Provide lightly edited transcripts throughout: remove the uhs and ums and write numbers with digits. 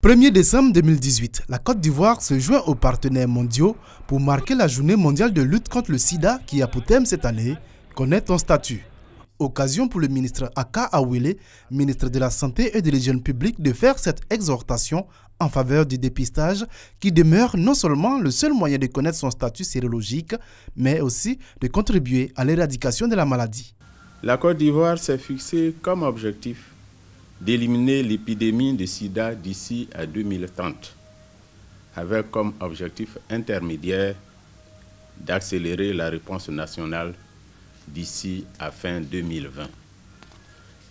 1er décembre 2018, la Côte d'Ivoire se joint aux partenaires mondiaux pour marquer la journée mondiale de lutte contre le sida qui a pour thème cette année « Connaître ton statut ». Occasion pour le ministre Aka Awele, ministre de la Santé et de l'Hygiène publique, de faire cette exhortation en faveur du dépistage qui demeure non seulement le seul moyen de connaître son statut sérologique, mais aussi de contribuer à l'éradication de la maladie. La Côte d'Ivoire s'est fixée comme objectif d'éliminer l'épidémie de sida d'ici à 2030, avec comme objectif intermédiaire d'accélérer la réponse nationale d'ici à fin 2020.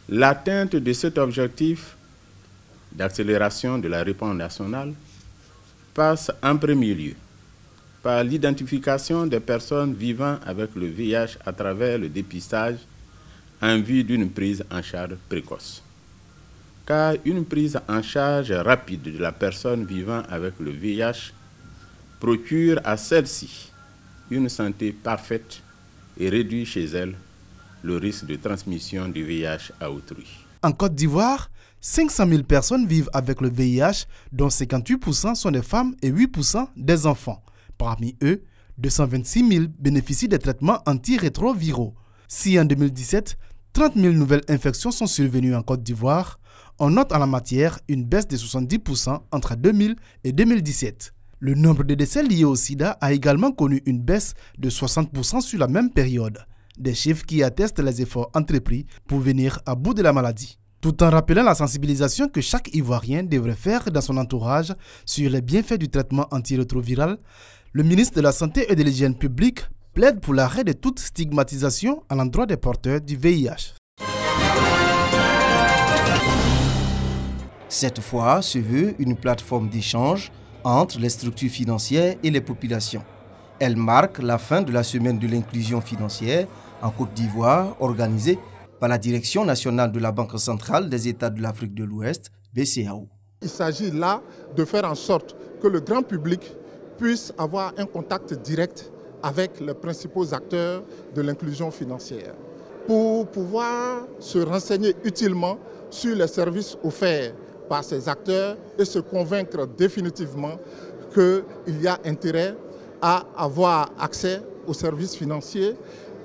L'atteinte de cet objectif d'accélération de la réponse nationale passe en premier lieu par l'identification des personnes vivant avec le VIH à travers le dépistage en vue d'une prise en charge précoce. Car une prise en charge rapide de la personne vivant avec le VIH procure à celle-ci une santé parfaite et réduit chez elle le risque de transmission du VIH à autrui. En Côte d'Ivoire, 500 000 personnes vivent avec le VIH, dont 58% sont des femmes et 8% des enfants. Parmi eux, 226 000 bénéficient des traitements antirétroviraux. Si en 2017, 30 000 nouvelles infections sont survenues en Côte d'Ivoire, on note en la matière une baisse de 70% entre 2000 et 2017. Le nombre de décès liés au sida a également connu une baisse de 60% sur la même période. Des chiffres qui attestent les efforts entrepris pour venir à bout de la maladie. Tout en rappelant la sensibilisation que chaque Ivoirien devrait faire dans son entourage sur les bienfaits du traitement antirétroviral, le ministre de la Santé et de l'Hygiène publique plaide pour l'arrêt de toute stigmatisation à l'endroit des porteurs du VIH. Cette fois se veut une plateforme d'échange entre les structures financières et les populations. Elle marque la fin de la semaine de l'inclusion financière en Côte d'Ivoire organisée par la Direction nationale de la Banque centrale des États de l'Afrique de l'Ouest, BCAO. Il s'agit là de faire en sorte que le grand public puisse avoir un contact direct avec les principaux acteurs de l'inclusion financière pour pouvoir se renseigner utilement sur les services offerts par ces acteurs et se convaincre définitivement qu'il y a intérêt à avoir accès aux services financiers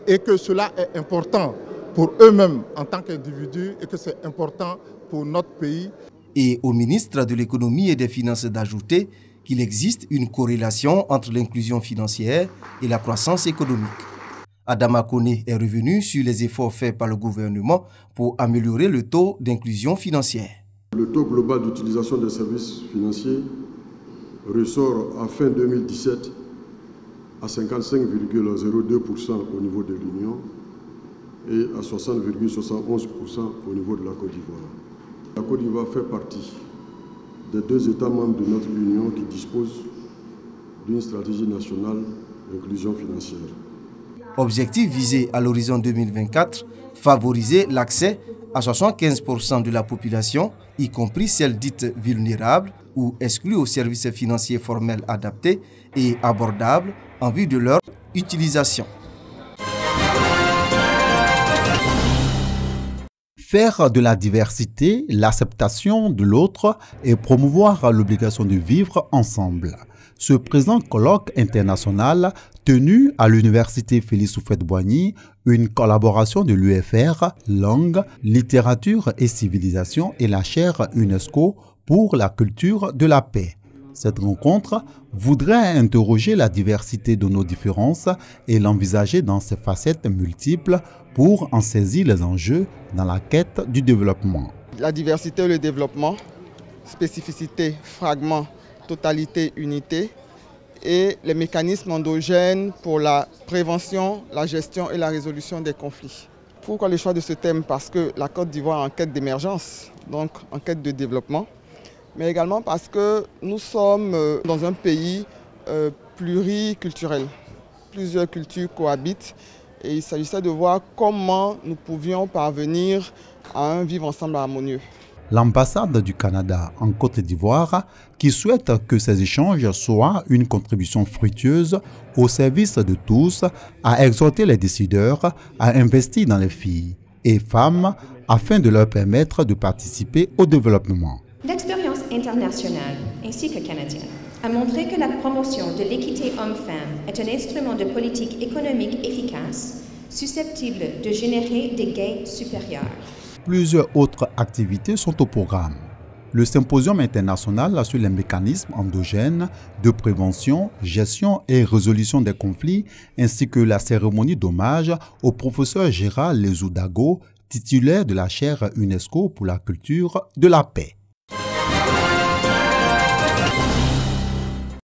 et que cela est important pour eux-mêmes en tant qu'individus et que c'est important pour notre pays. Et au ministre de l'Économie et des Finances d'ajouter qu'il existe une corrélation entre l'inclusion financière et la croissance économique. Adama Koné est revenu sur les efforts faits par le gouvernement pour améliorer le taux d'inclusion financière. Le taux global d'utilisation des services financiers ressort à fin 2017 à 55,02% au niveau de l'Union et à 60,71% au niveau de la Côte d'Ivoire. La Côte d'Ivoire fait partie des 2 États membres de notre Union qui disposent d'une stratégie nationale d'inclusion financière. Objectif visé à l'horizon 2024, favoriser l'accès à 75% de la population, y compris celles dites vulnérables ou exclues aux services financiers formels adaptés et abordables en vue de leur utilisation. Faire de la diversité l'acceptation de l'autre et promouvoir l'obligation de vivre ensemble. Ce présent colloque international tenu à l'université Félix Houphouët-Boigny, une collaboration de l'UFR, Langue, Littérature et Civilisation et la chaire UNESCO pour la culture de la paix. Cette rencontre voudrait interroger la diversité de nos différences et l'envisager dans ses facettes multiples pour en saisir les enjeux dans la quête du développement. La diversité et le développement, spécificité, fragment, totalité, unité, et les mécanismes endogènes pour la prévention, la gestion et la résolution des conflits. Pourquoi le choix de ce thème? Parce que la Côte d'Ivoire est en quête d'émergence, donc en quête de développement, mais également parce que nous sommes dans un pays pluriculturel. Plusieurs cultures cohabitent et il s'agissait de voir comment nous pouvions parvenir à un vivre ensemble harmonieux. L'ambassade du Canada en Côte d'Ivoire, qui souhaite que ces échanges soient une contribution fructueuse au service de tous, a exhorté les décideurs à investir dans les filles et femmes afin de leur permettre de participer au développement. L'expérience internationale ainsi que canadienne a montré que la promotion de l'équité homme-femme est un instrument de politique économique efficace, susceptible de générer des gains supérieurs. Plusieurs autres activités sont au programme. Le symposium international sur les mécanismes endogènes de prévention, gestion et résolution des conflits, ainsi que la cérémonie d'hommage au professeur Gérard Lezoudago, titulaire de la chaire UNESCO pour la culture de la paix.